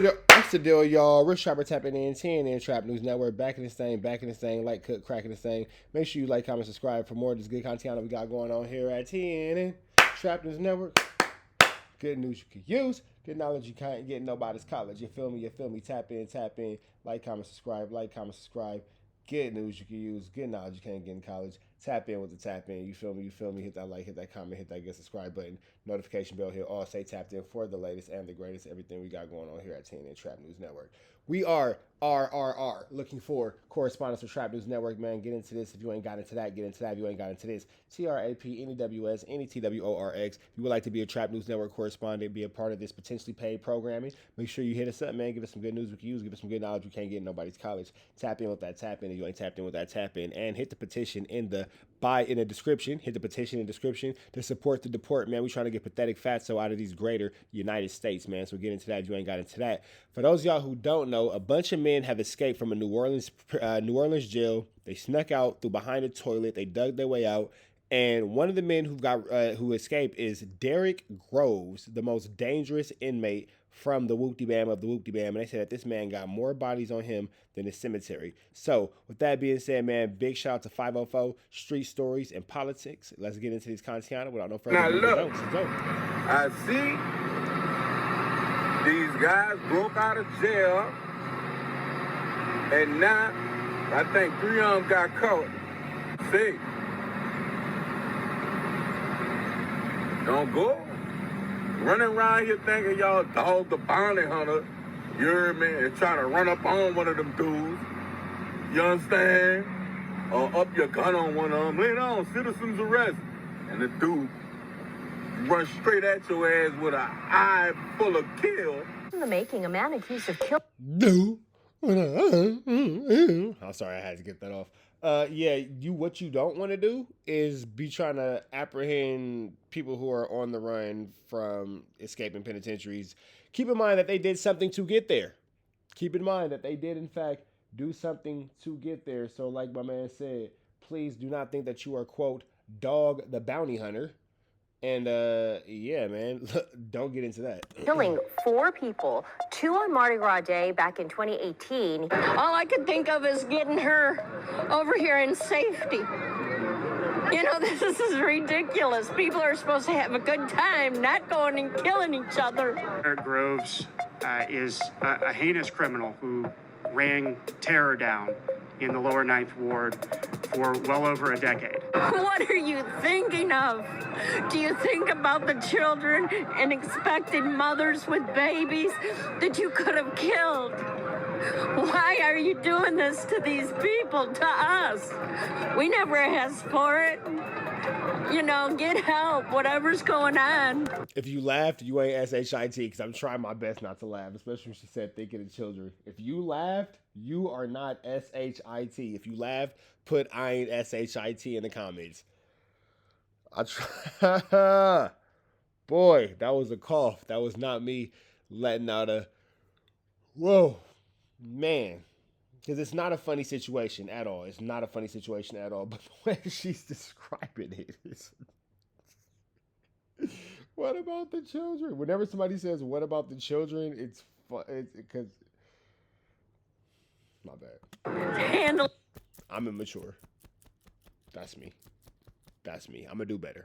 Yo, what's the deal, y'all? Rich Trapper tapping in, TNN Trap News Network, back in this thing, like cook, cracking this thing. Make sure you like, comment, subscribe for more of this good content that we got going on here at TNN Trap News Network. Good news you can use, good knowledge you can't get nobody's college. You feel me? Tap in, like, comment, subscribe, Good news you can use, good knowledge you can't get in college. Tap in with the tap in. You feel me? Hit that like, hit that comment, hit that good subscribe button, notification bell here. All stay tapped in for the latest and the greatest, everything we got going on here at TNN Trap News Network. We are RRR, looking for correspondence for Trap News Network, man. Get into this. If you ain't got into that, get into that. If you ain't got into this, TRAP, NEWS, NETWORX. If you would like to be a Trap News Network correspondent, be a part of this potentially paid programming, make sure you hit us up, man. Give us some good news we can use. Give us some good knowledge we can't get in nobody's college. Tap in with that tap in. If you ain't tapped in with that tap in, and hit the petition in the description. Hit the petition in the description to support the deport, man. We trying to get pathetic fatso out of these greater United States, man. So get into that if you ain't got into that. For those of y'all who don't know, a bunch of men have escaped from a New Orleans jail. They snuck out through behind a toilet. They dug their way out. And one of the men who escaped is Derrick Groves, the most dangerous inmate from the Whoop-de Bam of the Whoop-de Bam. And they said that this man got more bodies on him than the cemetery. So with that being said, man, big shout out to 504 Street Stories and Politics. Let's get into this content without no further ado. Now look, I see these guys broke out of jail, and now I think 3 of them got caught. See, don't go running around here thinking y'all dog the bounty hunter. You heard me? And trying to run up on one of them dudes. You understand? Or up your gun on one of them. Later on, citizen's arrest. And the dude run straight at your ass with an eye full of kill. In the making, a man accused of killing. I'm sorry, I had to get that off. What you don't want to do is be trying to apprehend people who are on the run from escaping penitentiaries. Keep in mind that they did something to get there. Keep in mind that they did, in fact, do something to get there. So like my man said, please do not think that you are, quote, dog the bounty hunter. And, yeah, man, don't get into that. Killing 4 people, 2 on Mardi Gras Day back in 2018. All I could think of is getting her over here in safety. You know, this is ridiculous. People are supposed to have a good time, not going and killing each other. Derrick Groves is a heinous criminal who ran terror down in the lower 9th Ward for well over a decade. What are you thinking of? Do you think about the children and expected mothers with babies that you could have killed? Why are you doing this to these people, to us? We never asked for it. You know, get help, whatever's going on. If you laughed, you ain't SHIT, because I'm trying my best not to laugh, especially when she said thinking of children. If you laughed, you are not SHIT. If you laughed, put I ain't SHIT in the comments. Boy, that was a cough. That was not me letting out a, whoa, man. Because it's not a funny situation at all. It's not a funny situation at all. But the way she's describing it is... What about the children? Whenever somebody says, what about the children? It's fun. It's because... My bad. Handle. I'm immature. That's me. That's me. I'm going to do better.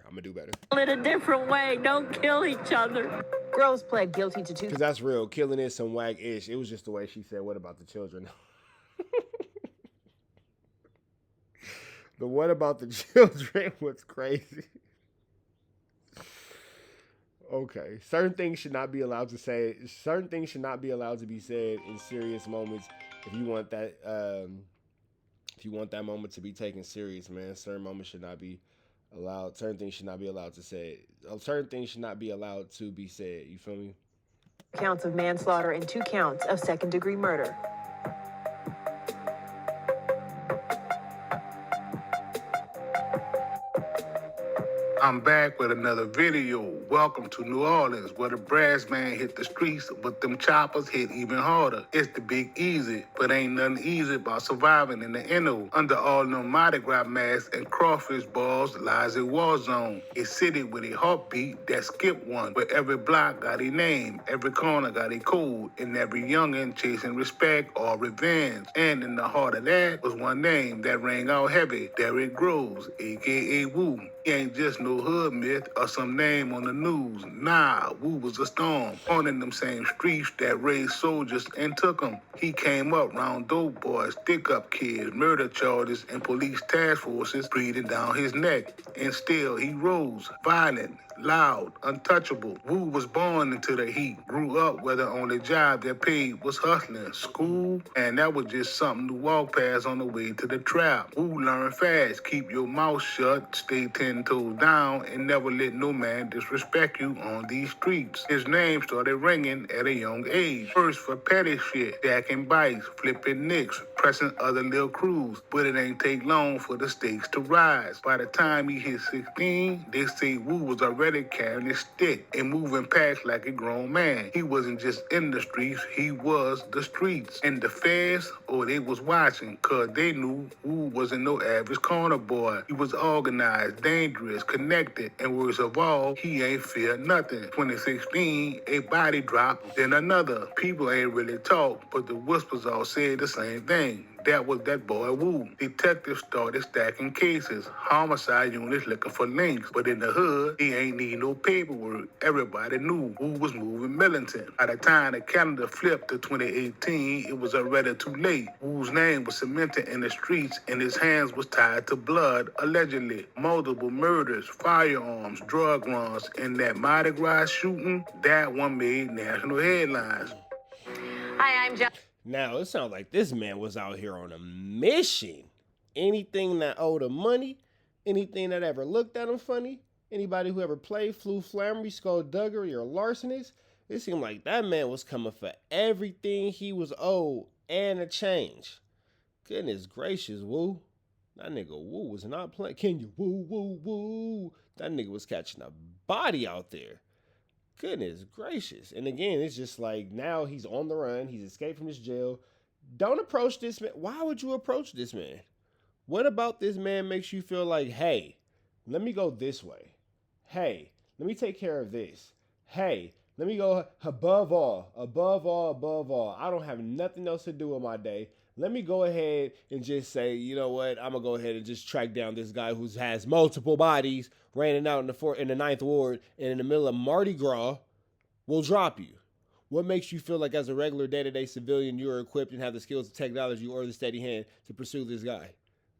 It a different way. Don't kill each other. Groves pled guilty to 2. Because that's real. Killing is some wag-ish. It was just the way she said, what about the children? The what about the children was crazy. Okay. Certain things should not be allowed to say. Certain things should not be allowed to be said in serious moments. If you want that moment to be taken serious, man, certain moments should not be allowed. Certain things should not be allowed to say. Certain things should not be allowed to be said. You feel me? Counts of manslaughter and 2 counts of second-degree murder. I'm back with another video. Welcome to New Orleans, where the brass man hit the streets, but them choppers hit even harder. It's the Big Easy, but ain't nothing easy about surviving in the NO. Under all them Mardi Gras masks and crawfish balls lies a war zone. A city with a heartbeat that skipped one, where every block got a name, every corner got a code, and every youngin' chasing respect or revenge. And in the heart of that was one name that rang out heavy, Derrick Groves, a.k.a. Woo. He ain't just no hood myth or some name on the news. Nah, Woo was a storm, on in them same streets that raised soldiers and took them. He came up round dope boys, stick-up kids, murder charges, and police task forces breathing down his neck. And still he rose, violent, loud, untouchable. Woo was born into the heat, grew up where the only job that paid was hustling, school, and that was just something to walk past on the way to the trap. Woo learned fast, keep your mouth shut, stay 10 toes down, and never let no man disrespect you on these streets. His name started ringing at a young age. First for petty shit, stacking bikes, flipping nicks, pressing other little crews, but it ain't take long for the stakes to rise. By the time he hit 16, they say Woo was already carrying his stick and moving past like a grown man. He wasn't just in the streets, he was the streets. And the feds, they was watching, cause they knew Woo wasn't no average corner boy. He was organized, dangerous, connected, and worst of all, he ain't fear nothing. 2016, a body dropped, then another. People ain't really talk, but the whispers all said the same thing. That was that boy Woo. Detectives started stacking cases. Homicide units looking for links. But in the hood, he ain't need no paperwork. Everybody knew Woo was moving militant. By the time the calendar flipped to 2018, it was already too late. Woo's name was cemented in the streets and his hands was tied to blood, allegedly. Multiple murders, firearms, drug runs, and that Mardi Gras shooting, that one made national headlines. Hi, I'm Jeff. Now, it sounds like this man was out here on a mission. Anything that owed him money, anything that ever looked at him funny, anybody who ever played flu flammery, skullduggery, or larcenies, it seemed like that man was coming for everything he was owed and a change. Goodness gracious, Woo. That nigga Woo was not playing. Can you woo, woo, woo? That nigga was catching a body out there. Goodness gracious. And again, it's just like now he's on the run. He's escaped from his jail. Don't approach this man. Why would you approach this man? What about this man makes you feel like, hey, let me go this way. Hey, let me take care of this. Hey, let me go above all. I don't have nothing else to do with my day. Let me go ahead and just say, you know what? I'm going to go ahead and just track down this guy who has multiple bodies raining out in the Ninth Ward and in the middle of Mardi Gras. Will drop you. What makes you feel like as a regular day-to-day civilian, you're equipped and have the skills and technology or the steady hand to pursue this guy?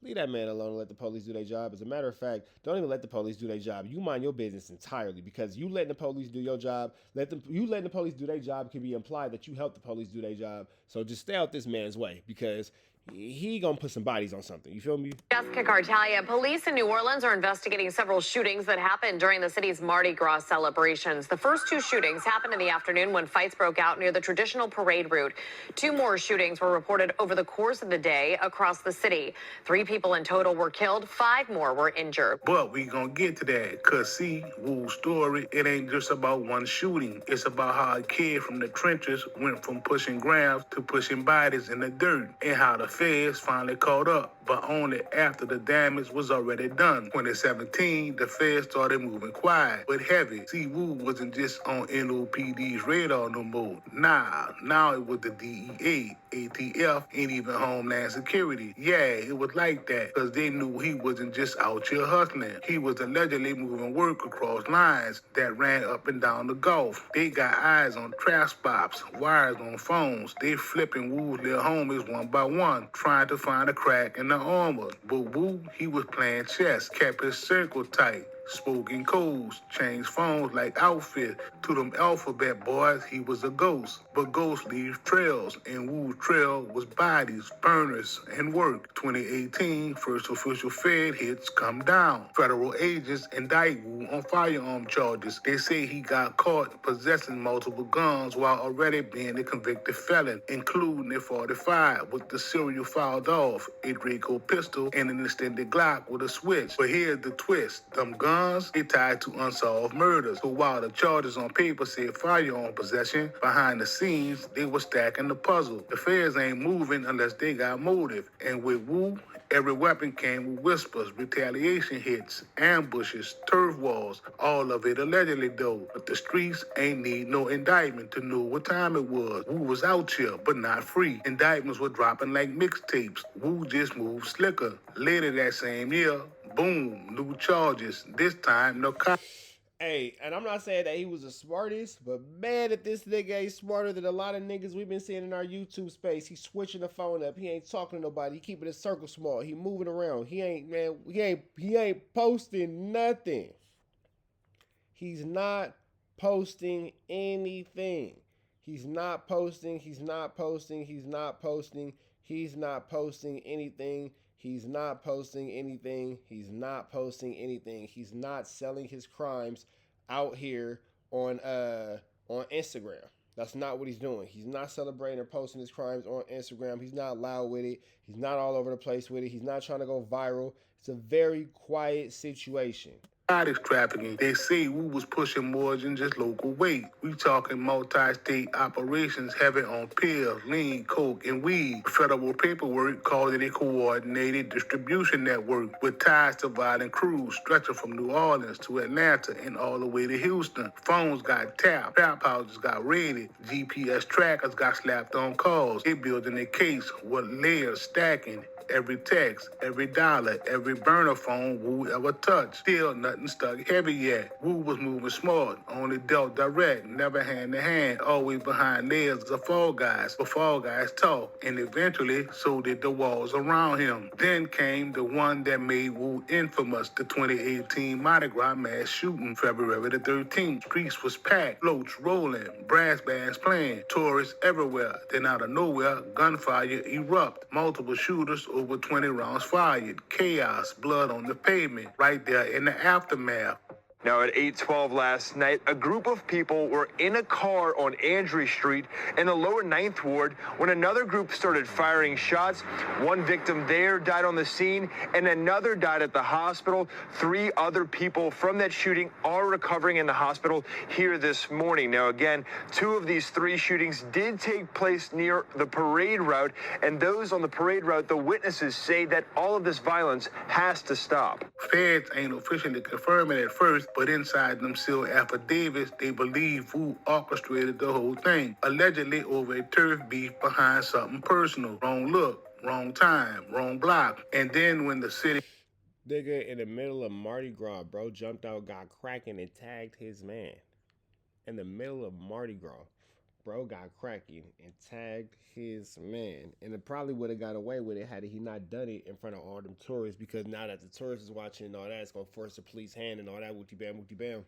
Leave that man alone and let the police do their job. As a matter of fact, don't even let the police do their job. You mind your business entirely, because you letting the police do your job, you letting the police do their job can be implied that you help the police do their job. So just stay out this man's way, because he gonna put some bodies on something. You feel me? Jessica Cartalia. Police in New Orleans are investigating several shootings that happened during the city's Mardi Gras celebrations. The first two shootings happened in the afternoon when fights broke out near the traditional parade route. Two more shootings were reported over the course of the day across the city. 3 people in total were killed. 5 more were injured. But we gonna get to that, cause see, Woo's story, it ain't just about one shooting. It's about how a kid from the trenches went from pushing grams to pushing bodies in the dirt, and how the feds finally caught up, but only after the damage was already done. 2017, the feds started moving quiet, but heavy. See, Woo wasn't just on NOPD's radar no more. Nah, now it was the DEA, ATF, and even Homeland Security. Yeah, it was like that, because they knew he wasn't just out here hustling. He was allegedly moving work across lines that ran up and down the Gulf. They got eyes on trap spots, wires on phones. They flipping Woo's little homies one by one, trying to find a crack in the armor. But Woo, he was playing chess, kept his circle tight, spoke in codes, changed phones like outfit. To them alphabet boys, he was a ghost. But ghosts leave trails, and Woo's trail was bodies, burners, and work. 2018, first official Fed hits come down. Federal agents indict Woo on firearm charges. They say he got caught possessing multiple guns while already being a convicted felon, including a 45 with the serial filed off, a Draco pistol, and an extended Glock with a switch. But here's the twist. Them guns guns, they tied to unsolved murders. So while the charges on paper said firearm possession, behind the scenes, they were stacking the puzzle. The feds ain't moving unless they got motive. And with Wu, every weapon came with whispers, retaliation hits, ambushes, turf walls, all of it allegedly though. But the streets ain't need no indictment to know what time it was. Wu was out here, but not free. Indictments were dropping like mixtapes. Wu just moved slicker. Later that same year, boom, new charges. This time, no cop. Hey, and I'm not saying that he was the smartest, but man, if this nigga ain't smarter than a lot of niggas we've been seeing in our YouTube space. He's switching the phone up. He ain't talking to nobody. He keeping his circle small. He moving around. He ain't posting nothing. He's not posting anything. He's not posting anything. He's not posting anything. He's not posting anything. He's not selling his crimes out here on Instagram. That's not what he's doing. He's not celebrating or posting his crimes on Instagram. He's not loud with it. He's not all over the place with it. He's not trying to go viral. It's a very quiet situation. Narcotics trafficking. They say Wu was pushing more than just local weight. We talking multi-state operations heavy on pills, lean, coke, and weed. Federal paperwork called it a coordinated distribution network with ties to violent crews stretching from New Orleans to Atlanta and all the way to Houston. Phones got tapped, trap houses got raided, GPS trackers got slapped on calls. They building a case with layers stacking. Every text, every dollar, every burner phone Wu ever touched. Still nothing stuck heavy yet. Wu was moving smart, only dealt direct, never hand to hand, always behind layers of fall guys. But fall guys talk, and eventually so did the walls around him. Then came the one that made Wu infamous, the 2018 Mardi Gras mass shooting, February the 13th. Streets was packed, floats rolling, brass bands playing, tourists everywhere. Then out of nowhere, gunfire erupt. Multiple shooters, over 20 rounds fired. Chaos, blood on the pavement, right there in the aftermath. Now at 8:12 last night, a group of people were in a car on Andrew Street in the lower 9th Ward when another group started firing shots. One victim there died on the scene and another died at the hospital. 3 other people from that shooting are recovering in the hospital here this morning. Now again, 2 of these 3 shootings did take place near the parade route, and those on the parade route, the witnesses say that all of this violence has to stop. Feds ain't officially confirming at first, but inside them sealed affidavits, they believe Wu orchestrated the whole thing, allegedly over a turf beef behind something personal. Wrong look, wrong time, wrong block. And then when the city... Nigga in the middle of Mardi Gras, bro, jumped out, got cracking, and tagged his man. In the middle of Mardi Gras, bro got cracking and tagged his man. And it probably would have got away with it had he not done it in front of all them tourists, because now that the tourists is watching and all that, it's going to force the police hand and all that, wooty bam, wooty bam.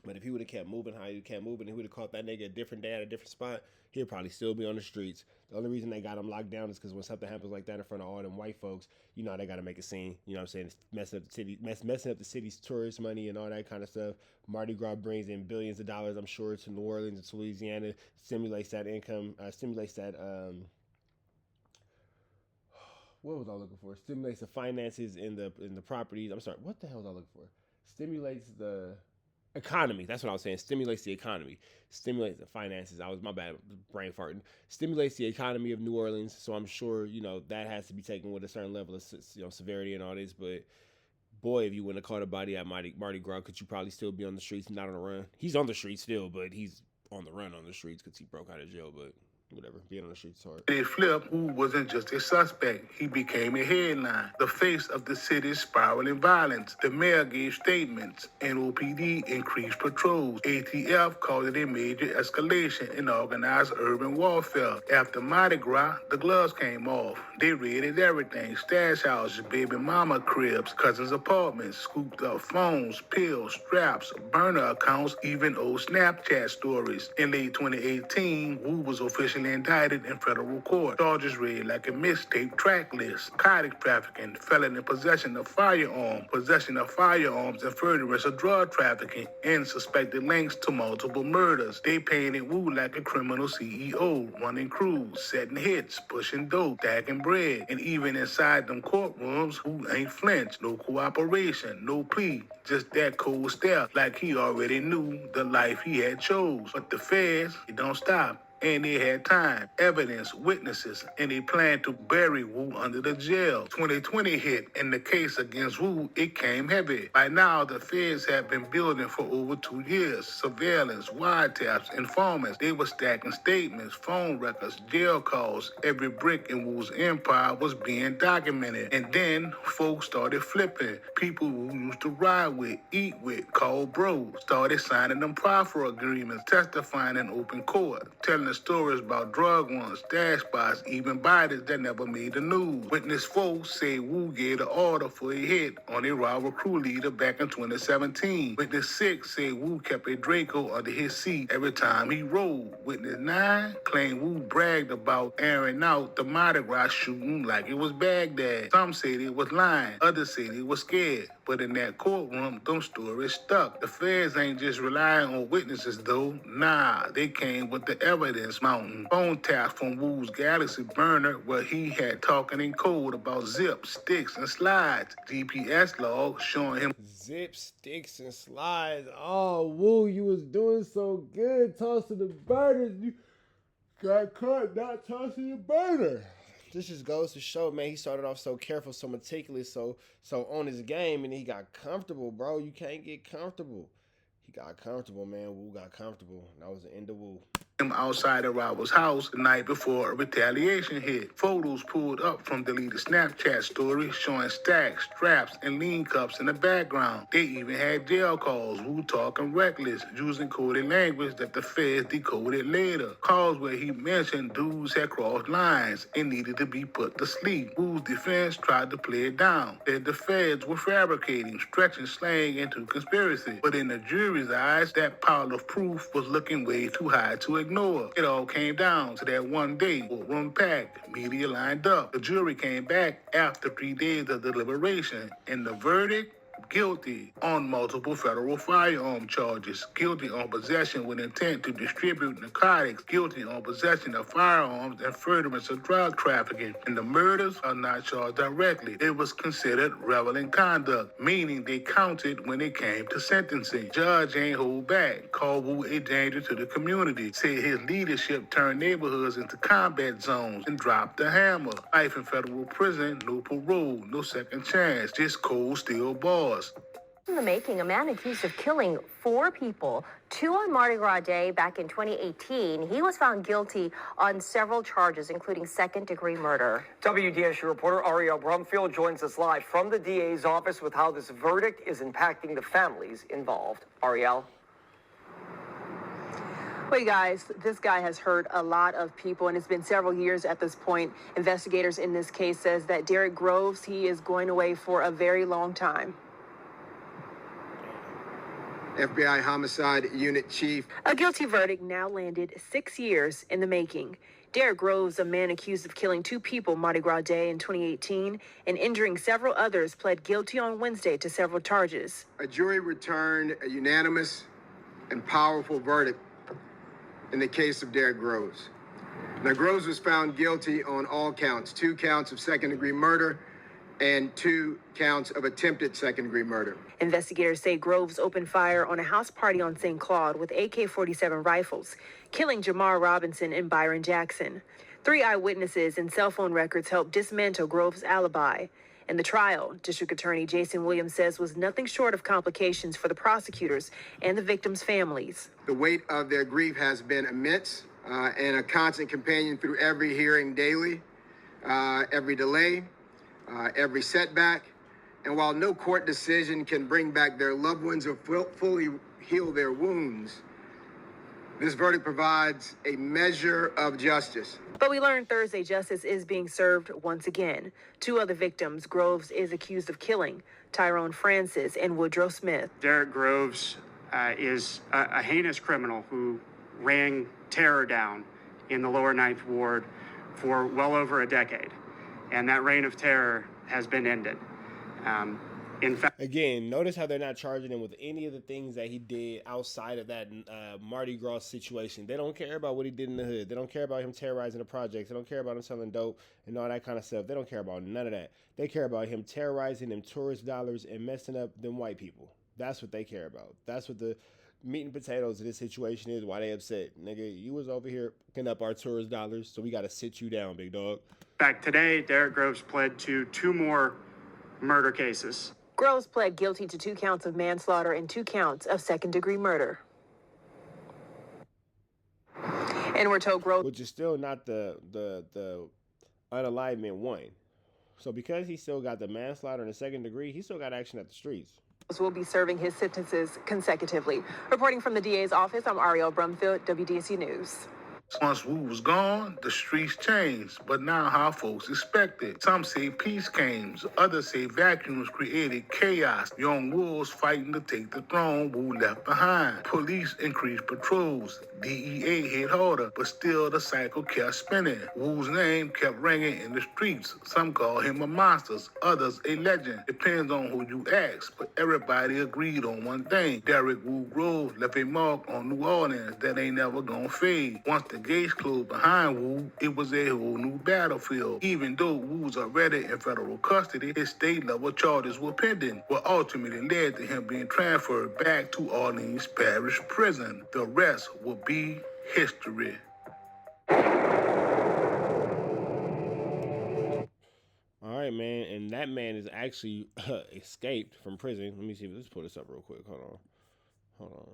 But if he would have kept moving how he kept moving, he would have caught that nigga a different day at a different spot, he'd probably still be on the streets. The only reason they got him locked down is because when something happens like that in front of all them white folks, you know, they got to make a scene. You know what I'm saying? It's messing up the city, messing up the city's tourist money and all that kind of stuff. Mardi Gras brings in billions of dollars, I'm sure, to New Orleans and to Louisiana, stimulates that income, stimulates that, what was I looking for? Stimulates the finances in the properties. I'm sorry, what the hell was I looking for? Stimulates the economy. That's what I was saying. Stimulates the economy. Stimulates the finances. My bad, brain farting. Stimulates the economy of New Orleans. So I'm sure, you know, that has to be taken with a certain level of, you know, severity and all this. But boy, if you wouldn't have caught a body at Mardi Gras, could you probably still be on the streets, not on the run? He's on the streets still, but he's on the run on the streets because he broke out of jail. But whatever, being on the streets is hard. They flipped, Wu wasn't just a suspect. He became a headline, the face of the city's spiraling violence. The mayor gave statements. NOPD increased patrols. ATF called it a major escalation in organized urban warfare. After Mardi Gras, the gloves came off. They raided everything: stash houses, baby mama cribs, cousins' apartments, scooped up phones, pills, straps, burner accounts, even old Snapchat stories. In late 2018, Wu was officially officially indicted in federal court. Charges read like a mixtape track list: narcotic trafficking, felon in possession of firearms, and furtherance of drug trafficking, and suspected links to multiple murders. They painted Wu like a criminal CEO, running crews, setting hits, pushing dope, stacking bread, and even inside them courtrooms, Wu ain't flinched. No cooperation, no plea, just that cold stare, like he already knew the life he had chose. But the feds, they don't stop. And they had time, evidence, witnesses, and they planned to bury Wu under the jail. 2020 hit, and the case against Wu, it came heavy. By now, the feds have been building for over 2 years. Surveillance, wiretaps, informants. They were stacking statements, phone records, jail calls. Every brick in Wu's empire was being documented. And then folks started flipping. People Wu used to ride with, eat with, call bros, started signing them proffer agreements, testifying in open court, telling stories about drug runs, stash spots, even bodies that never made the news. Witness folks say Wu gave the order for a hit on a rival crew leader back in 2017. Witness 6 say Wu kept a Draco under his seat every time he rode. Witness 9 claimed Wu bragged about airing out the Mardi Gras shooting like it was Baghdad. Some say they was lying, others say they was scared. But in that courtroom, them stories stuck. The feds ain't just relying on witnesses though. Nah, they came with the evidence mountain. Phone taps from Wu's Galaxy burner where he had talking in code about zips, sticks, and slides. GPS logs showing him Zip, sticks, and slides. Oh, Wu, you was doing so good tossing the burners. You got caught not tossing the burner. This just goes to show, man, he started off so careful, so meticulous, so on his game, and he got comfortable, bro. You can't get comfortable. He got comfortable, man. Wu got comfortable. That was the end of Wu. Outside of Robert's house the night before a retaliation hit. Photos pulled up from deleted Snapchat stories showing stacks, straps, and lean cups in the background. They even had jail calls, Wu talking reckless, using coded language that the feds decoded later. Calls where he mentioned dudes had crossed lines and needed to be put to sleep. Wu's defense tried to play it down, said the feds were fabricating, stretching slang into conspiracy. But in the jury's eyes, that pile of proof was looking way too high to ignore. It all came down to that one day, courtroom packed, media lined up. The jury came back after 3 days of deliberation, and the verdict: guilty on multiple federal firearm charges, guilty on possession with intent to distribute narcotics, guilty on possession of firearms and furtherance of drug trafficking. And the murders are not charged directly. It was considered relevant conduct, meaning they counted when it came to sentencing. Judge ain't hold back, called Wu a danger to the community, said his leadership turned neighborhoods into combat zones, and dropped the hammer. Life in federal prison, no parole, no second chance, just cold steel bars. In the making, a man accused of killing 4 people, 2 on Mardi Gras Day back in 2018. He was found guilty on several charges, including second-degree murder. WDSU reporter Ariel Brumfield joins us live from the DA's office with how this verdict is impacting the families involved. Ariel? Well, you guys, this guy has hurt a lot of people, and it's been several years at this point. Investigators in this case says that Derek Groves, he is going away for a very long time. FBI Homicide Unit Chief. A guilty verdict now landed 6 years in the making. Derek Groves, a man accused of killing 2 people Mardi Gras Day in 2018 and injuring several others, pled guilty on Wednesday to several charges. A jury returned a unanimous and powerful verdict in the case of Derek Groves. Now, Groves was found guilty on all counts, 2 counts of second-degree murder and 2 counts of attempted second-degree murder. Investigators say Groves opened fire on a house party on St. Claude with AK-47 rifles, killing Jamar Robinson and Byron Jackson. 3 eyewitnesses and cell phone records helped dismantle Groves' alibi. In the trial, District Attorney Jason Williams says was nothing short of complications for the prosecutors and the victims' families. The weight of their grief has been immense and a constant companion through every hearing daily, every delay, every setback. And while no court decision can bring back their loved ones or fully heal their wounds, this verdict provides a measure of justice. But we learned Thursday justice is being served once again. 2 other victims Groves is accused of killing, Tyrone Francis and Woodrow Smith. Derek Groves is a heinous criminal who ran terror down in the lower Ninth Ward for well over a decade. And that reign of terror has been ended. In fact, again, notice how they're not charging him with any of the things that he did outside of that Mardi Gras situation. They don't care about what he did in the hood. They don't care about him terrorizing the projects. They don't care about him selling dope and all that kind of stuff. They don't care about none of that. They care about him terrorizing them tourist dollars and messing up them white people. That's what they care about. That's what the meat and potatoes of this situation is. Why they upset. Nigga, you was over here picking up our tourist dollars, so we got to sit you down, big dog. In fact, today, Derek Groves pled to 2 more murder cases. Groves pled guilty to 2 counts of manslaughter and 2 counts of second-degree murder. And we're told Groves, which is still not the unalivement one. So because he still got the manslaughter and the second degree, he still got action at the streets. Will be serving his sentences consecutively. Reporting from the DA's office, I'm Ariel Brumfield, WDSU News. Once Wu was gone, the streets changed, but now how folks expect it. Some say peace came, others say vacuums created chaos. Young wolves fighting to take the throne, Wu left behind. Police increased patrols, DEA hit harder, but still the cycle kept spinning. Wu's name kept ringing in the streets. Some call him a monster, others a legend. Depends on who you ask, but everybody agreed on one thing. Derek Wu Grove left a mark on New Orleans that ain't never gonna fade. Once the gates closed behind Wu, it was a whole new battlefield. Even though Wu was already in federal custody, his state-level charges were pending, what ultimately led to him being transferred back to Orleans Parish Prison. The rest will be history. All right, man, and that man is actually escaped from prison. Let me see. Let's pull this up real quick. Hold on.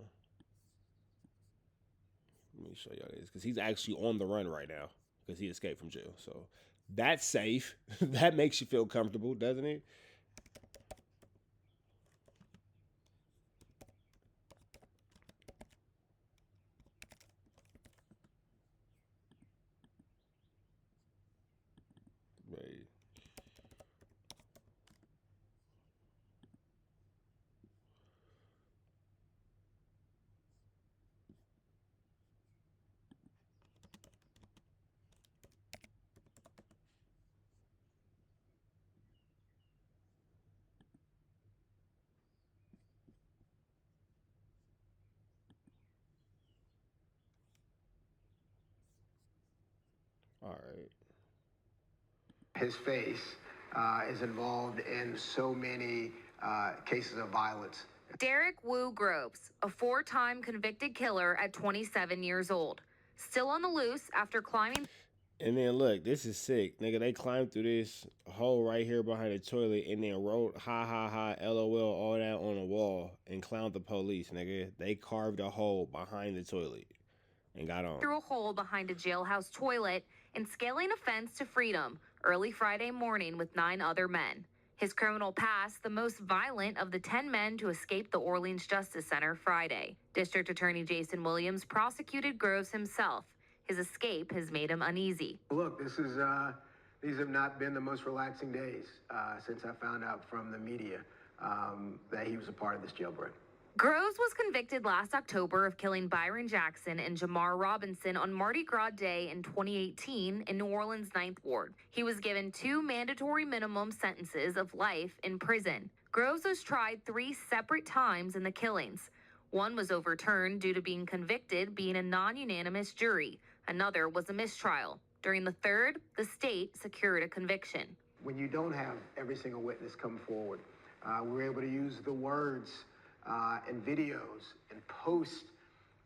Let me show y'all this, because he's actually on the run right now because he escaped from jail. So that's safe. That makes you feel comfortable, doesn't it? Right. All right. His face is involved in so many cases of violence. Derek Wu Groves, a 4-time convicted killer at 27 years old, still on the loose after climbing. And then look, this is sick, nigga. They climbed through this hole right here behind the toilet and then wrote ha ha ha LOL all that on the wall and clowned the police, nigga. They carved a hole behind the toilet and got on. Through a hole behind a jailhouse toilet and scaling a fence to freedom early Friday morning with 9 other men. His criminal past, the most violent of the 10 men to escape the Orleans Justice Center Friday. District Attorney Jason Williams prosecuted Groves himself. His escape has made him uneasy. Look, these have not been the most relaxing days since I found out from the media that he was a part of this jailbreak. Groves was convicted last October of killing Byron Jackson and Jamar Robinson on Mardi Gras Day in 2018 in New Orleans' 9th Ward. He was given 2 mandatory minimum sentences of life in prison. Groves was tried 3 separate times in the killings. One was overturned due to being convicted being a non-unanimous jury. Another was a mistrial. During the third, the state secured a conviction. When you don't have every single witness come forward, we're able to use the words and videos and posts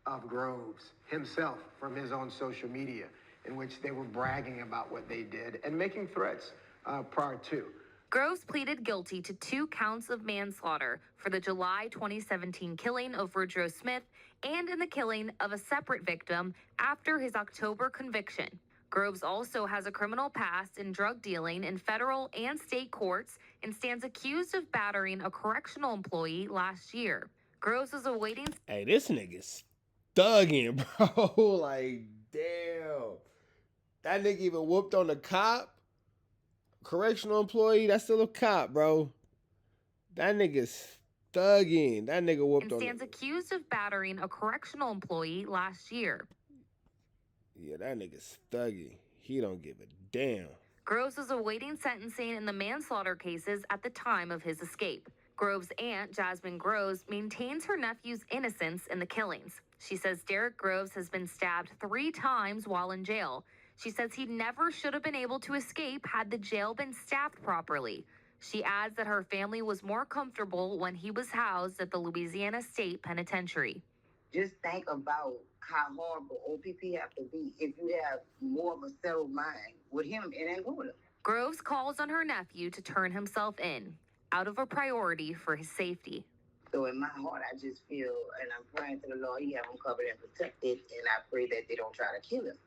of Groves himself from his own social media, in which they were bragging about what they did and making threats prior to. Groves pleaded guilty to 2 counts of manslaughter for the July 2017 killing of Woodrow Smith and in the killing of a separate victim after his October conviction. Groves also has a criminal past in drug dealing in federal and state courts and stands accused of battering a correctional employee last year. Groves was awaiting... Hey, this nigga's thugging, bro. Like, damn. That nigga even whooped on the cop. Correctional employee, that's still a cop, bro. That nigga's thugging. That nigga whooped on... And stands accused of battering a correctional employee last year. Yeah, that nigga's thuggy. He don't give a damn. Groves was awaiting sentencing in the manslaughter cases at the time of his escape. Groves' aunt, Jasmine Groves, maintains her nephew's innocence in the killings. She says Derek Groves has been stabbed 3 times while in jail. She says he never should have been able to escape had the jail been staffed properly. She adds that her family was more comfortable when he was housed at the Louisiana State Penitentiary. Just think about how horrible OPP have to be if you have more of a settled mind. With him, it ain't going to. Groves calls on her nephew to turn himself in, out of a priority for his safety. So in my heart, I just feel, and I'm praying to the Lord, he have him covered and protected, and I pray that they don't try to kill him.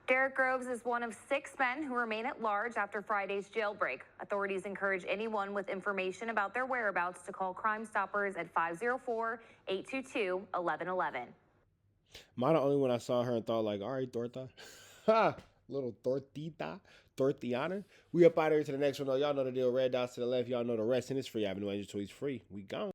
Derek Groves is one of 6 men who remain at large after Friday's jailbreak. Authorities encourage anyone with information about their whereabouts to call Crime Stoppers at 504-822-1111. Am I the only one I saw her and thought like, all right, Torta? Ha! Little Tortiana. We up out of here to the next one, though. Y'all know the deal. Red dots to the left. Y'all know the rest. And it's free. Avenue Angel Tweets free. We gone.